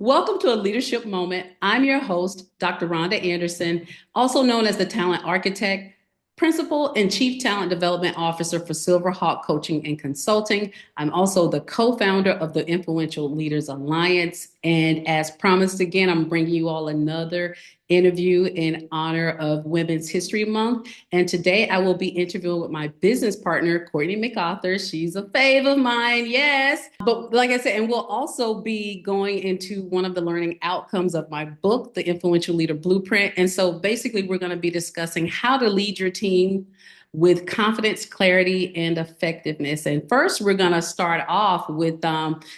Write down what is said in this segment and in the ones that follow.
Welcome to a leadership moment. I'm your host, Dr. Rhonda Anderson, also known as the Talent Architect, Principal and Chief Talent Development Officer for Silverhawk Coaching and Consulting. I'm also the co-founder of the Influential Leaders Alliance. And as promised again, I'm bringing you all another interview in honor of Women's History Month. And today I will be interviewing with my business partner, Courtney McArthur. She's a fave of mine, yes. But like I said, and we'll also be going into one of the learning outcomes of my book, The Influential Leader Blueprint. And so basically, we're going to be discussing how to lead your team with confidence, clarity, and effectiveness. And first, we're going to start off with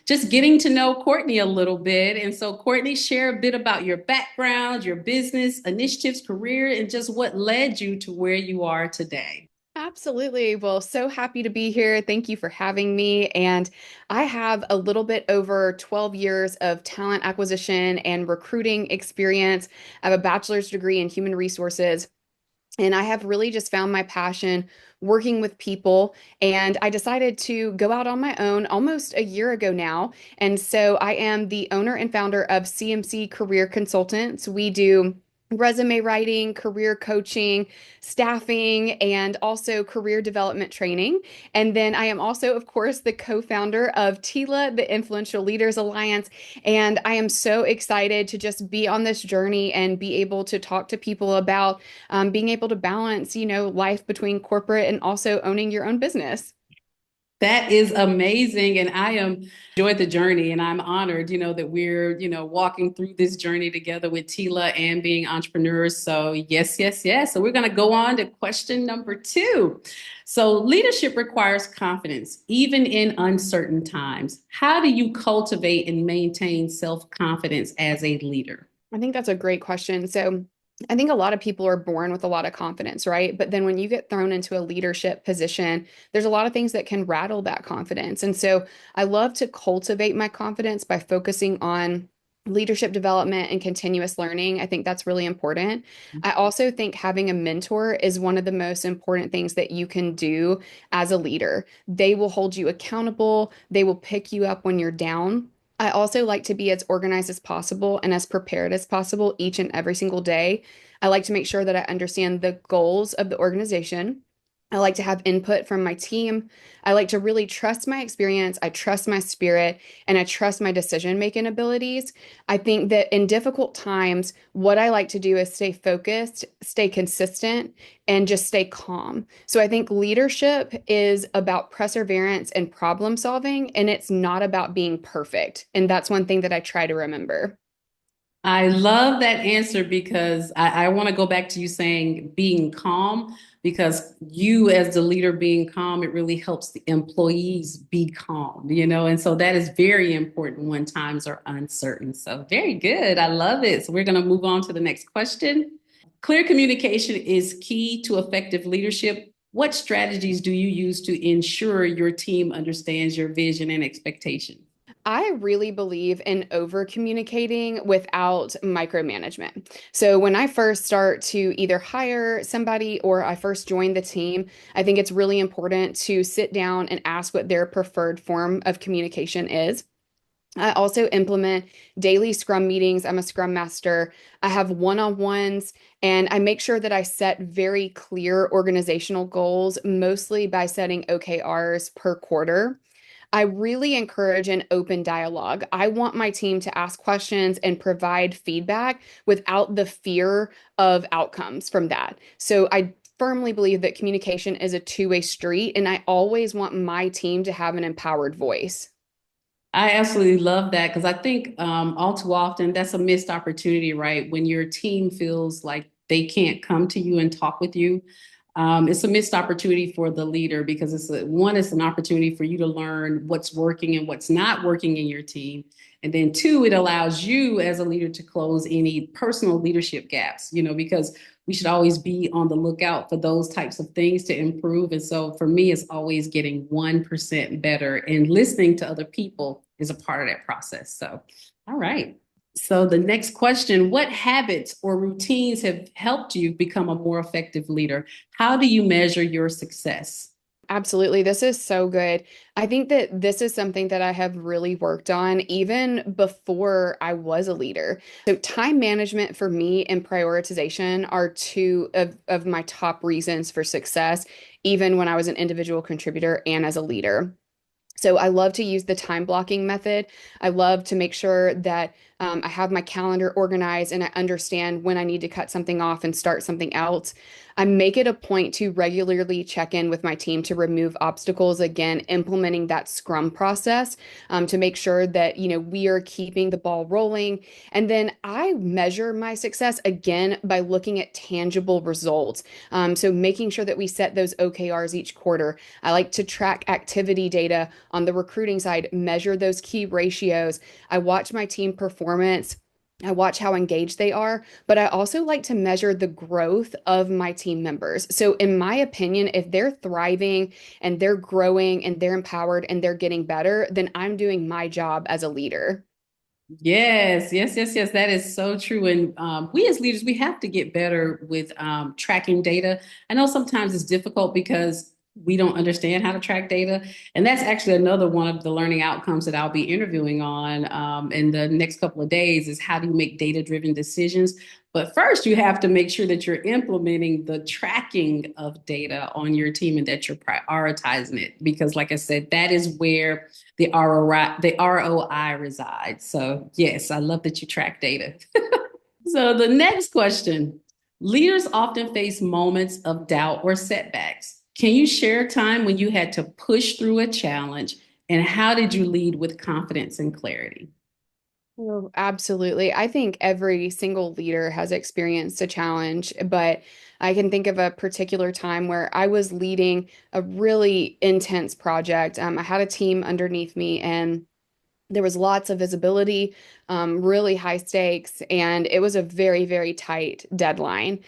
just getting to know Courtney a little bit. And so, Courtney, share a bit about your background, your business initiatives, career, and just what led you to where you are today. Absolutely. Well, so happy to be here. Thank you for having me. And I have a little bit over 12 years of talent acquisition and recruiting experience. I have a bachelor's degree in human resources. And I have really just found my passion working with people. And I decided to go out on my own almost a year ago now. And so I am the owner and founder of CMC Career Consultants. We do resume writing, career coaching, staffing, and also career development training. And then I am also, of course, the co-founder of TILA, the Influential Leaders Alliance. And I am so excited to just be on this journey and be able to talk to people about being able to balance, life between corporate and also owning your own business. That is amazing. And I am enjoyed the journey and I'm honored, that we're, walking through this journey together with Tila and being entrepreneurs. So yes, yes, yes. So we're going to go on to question number two. So leadership requires confidence, even in uncertain times. How do you cultivate and maintain self-confidence as a leader? I think that's a great question. So, I think a lot of people are born with a lot of confidence, right? But then when you get thrown into a leadership position, there's a lot of things that can rattle that confidence. And so I love to cultivate my confidence by focusing on leadership development and continuous learning. I think that's really important. I also think having a mentor is one of the most important things that you can do as a leader. They will hold you accountable, they will pick you up when you're down. I also like to be as organized as possible and as prepared as possible each and every single day. I like to make sure that I understand the goals of the organization. I like to have input from my team. I like to really trust my experience. I trust my spirit and I trust my decision making abilities. I think that in difficult times, what I like to do is stay focused, stay consistent, and just stay calm. So I think leadership is about perseverance and problem solving, and it's not about being perfect. And that's one thing that I try to remember. I love that answer because I want to go back to you saying being calm, because you, as the leader, being calm, it really helps the employees be calm, and so that is very important when times are uncertain. So, very good. I love it. So, we're going to move on to the next question. Clear communication is key to effective leadership. What strategies do you use to ensure your team understands your vision and expectations? I really believe in over communicating without micromanagement. So, when I first start to either hire somebody or I first join the team, I think it's really important to sit down and ask what their preferred form of communication is. I also implement daily scrum meetings. I'm a scrum master. I have one-on-ones and I make sure that I set very clear organizational goals, mostly by setting OKRs per quarter. I really encourage an open dialogue. I want my team to ask questions and provide feedback without the fear of outcomes from that. So I firmly believe that communication is a two-way street, and I always want my team to have an empowered voice. I absolutely love that because I think all too often that's a missed opportunity, right? When your team feels like they can't come to you and talk with you, it's a missed opportunity for the leader because it's an opportunity for you to learn what's working and what's not working in your team. And then two, it allows you as a leader to close any personal leadership gaps, because we should always be on the lookout for those types of things to improve. And so for me, it's always getting 1% better, and listening to other people is a part of that process. So, all right. So the next question, what habits or routines have helped you become a more effective leader? How do you measure your success? Absolutely. This is so good. I think that this is something that I have really worked on even before I was a leader. So, time management for me and prioritization are two of my top reasons for success, even when I was an individual contributor and as a leader. So I love to use the time blocking method. I love to make sure that I have my calendar organized and I understand when I need to cut something off and start something else. I make it a point to regularly check in with my team to remove obstacles, again, implementing that Scrum process to make sure that, we are keeping the ball rolling. And then I measure my success again by looking at tangible results. So making sure that we set those OKRs each quarter. I like to track activity data on the recruiting side, measure those key ratios. I watch my team performance. I watch how engaged they are, but I also like to measure the growth of my team members. So, in my opinion, if they're thriving and they're growing and they're empowered and they're getting better, then I'm doing my job as a leader. Yes, yes, yes, yes. That is so true. And we as leaders, we have to get better with tracking data. I know sometimes it's difficult because we don't understand how to track data. And that's actually another one of the learning outcomes that I'll be interviewing on in the next couple of days is how do you make data-driven decisions? But first, you have to make sure that you're implementing the tracking of data on your team and that you're prioritizing it. Because, like I said, that is where the ROI resides. So yes, I love that you track data. So the next question, leaders often face moments of doubt or setbacks. Can you share a time when you had to push through a challenge and how did you lead with confidence and clarity? Oh, absolutely. I think every single leader has experienced a challenge, but I can think of a particular time where I was leading a really intense project. I had a team underneath me, and there was lots of visibility, really high stakes, and it was a very, very tight deadline.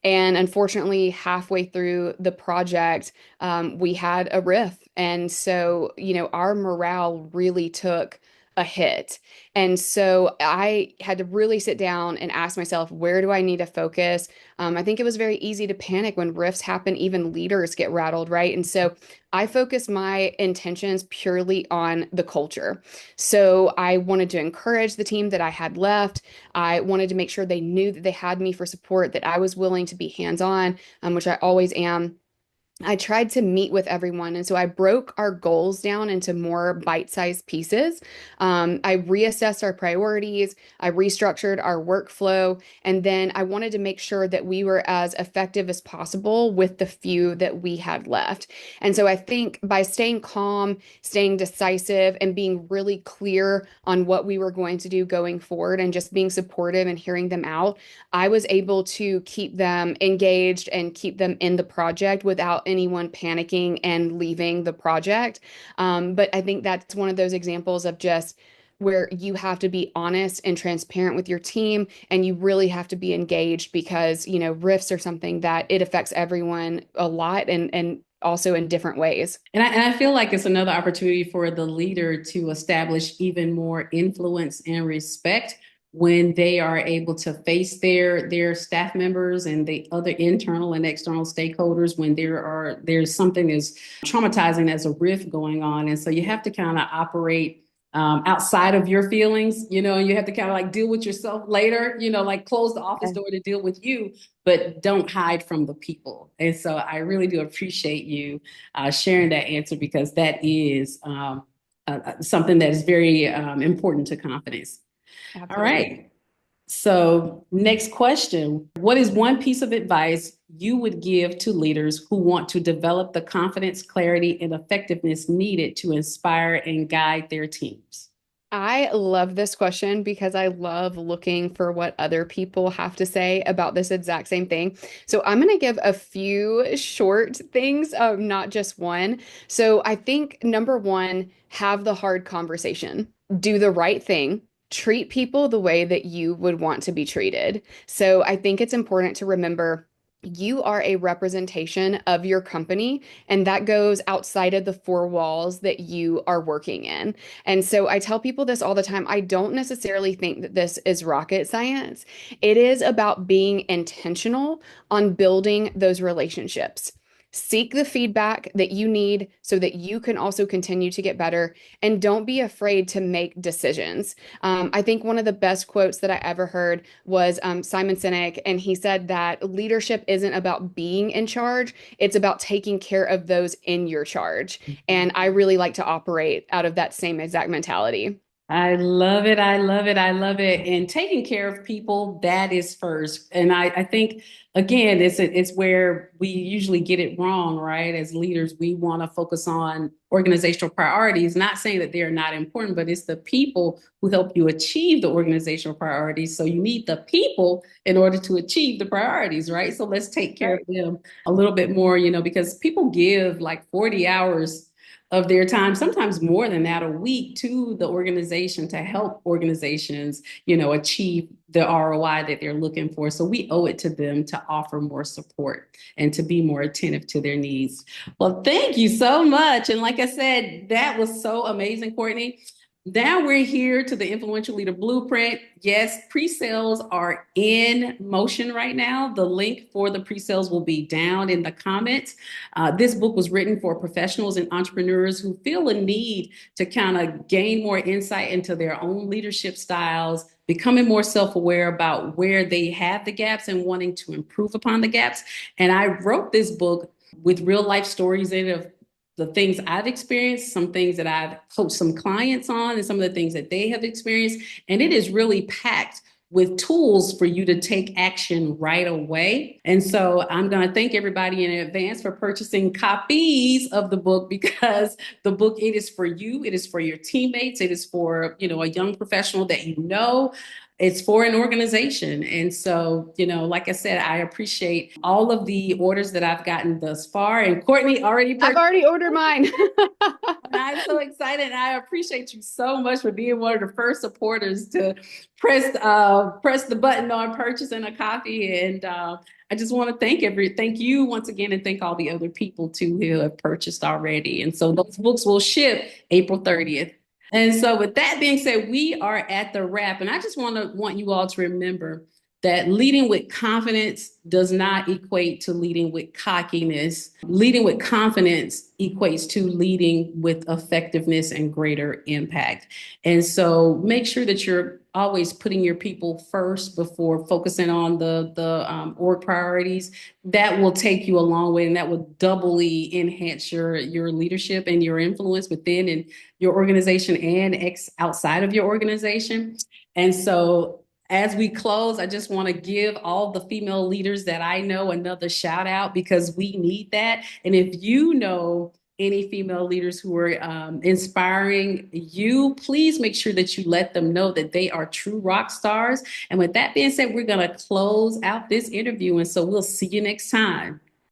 And unfortunately, halfway through the project, we had a riff. And so, our morale really took a hit. And so I had to really sit down and ask myself, where do I need to focus? I think it was very easy to panic when rifts happen, even leaders get rattled, right? And so I focused my intentions purely on the culture. So I wanted to encourage the team that I had left. I wanted to make sure they knew that they had me for support, that I was willing to be hands-on, which I always am. I tried to meet with everyone. And so I broke our goals down into more bite-sized pieces. I reassessed our priorities. I restructured our workflow. And then I wanted to make sure that we were as effective as possible with the few that we had left. And so I think by staying calm, staying decisive, and being really clear on what we were going to do going forward and just being supportive and hearing them out, I was able to keep them engaged and keep them in the project without anyone panicking and leaving the project. But I think that's one of those examples of just where you have to be honest and transparent with your team, and you really have to be engaged because, rifts are something that it affects everyone a lot and also in different ways. And I feel like it's another opportunity for the leader to establish even more influence and respect when they are able to face their staff members and the other internal and external stakeholders when there's something as traumatizing as a rift going on. And so you have to kind of operate outside of your feelings, you have to kind of like deal with yourself later, like close the office door to deal with you, but don't hide from the people. And so I really do appreciate you sharing that answer because that is something that is very important to confidence. All Absolutely. right. So, next question. What is one piece of advice you would give to leaders who want to develop the confidence, clarity, and effectiveness needed to inspire and guide their teams? I love this question because I love looking for what other people have to say about this exact same thing. So I'm going to give a few short things, not just one. So I think number one, have the hard conversation, do the right thing. Treat people the way that you would want to be treated. So I think it's important to remember you are a representation of your company, and that goes outside of the four walls that you are working in. And so I tell people this all the time. I don't necessarily think that this is rocket science. It is about being intentional on building those relationships. Seek the feedback that you need so that you can also continue to get better. And don't be afraid to make decisions. I think one of the best quotes that I ever heard was Simon Sinek, and he said that leadership isn't about being in charge, it's about taking care of those in your charge. And I really like to operate out of that same exact mentality. I love it. I love it. I love it. And taking care of people, that is first. And I think again, it's where we usually get it wrong, right? As leaders, we want to focus on organizational priorities, not saying that they're not important, but it's the people who help you achieve the organizational priorities. So you need the people in order to achieve the priorities, right? So let's take care of Right. them a little bit more, because people give like 40 hours of their time, sometimes more than that, a week to the organization to help organizations, achieve the ROI that they're looking for. So we owe it to them to offer more support and to be more attentive to their needs. Well, thank you so much. And like I said, that was so amazing, Courtney. Now we're here to the Influential Leader Blueprint. Yes, pre-sales are in motion right now. The link for the pre-sales will be down in the comments. This book was written for professionals and entrepreneurs who feel a need to kind of gain more insight into their own leadership styles, becoming more self-aware about where they have the gaps and wanting to improve upon the gaps. And I wrote this book with real life stories in it of the things I've experienced, some things that I've coached some clients on, and some of the things that they have experienced. And it is really packed with tools for you to take action right away. And so I'm going to thank everybody in advance for purchasing copies of the book, because the book, it is for you, it is for your teammates, it is for, a young professional that you know. It's for an organization. And so, like I said, I appreciate all of the orders that I've gotten thus far. And Courtney already I've purchased. already ordered mine. And I'm so excited. I appreciate you so much for being one of the first supporters to press the button on purchasing a copy. And I just want to thank you once again, and thank all the other people too who have purchased already. And so those books will ship April 30th. And so with that being said, we are at the wrap. And I just want you all to remember that leading with confidence does not equate to leading with cockiness. Leading with confidence equates to leading with effectiveness and greater impact. And so make sure that you're always putting your people first before focusing on the org priorities. That will take you a long way, and that will doubly enhance your leadership and your influence within and your organization and outside of your organization. And so as we close, I just want to give all the female leaders that I know another shout out, because we need that. And if you know any female leaders who are inspiring you, please make sure that you let them know that they are true rock stars. And with that being said, we're going to close out this interview. And so we'll see you next time.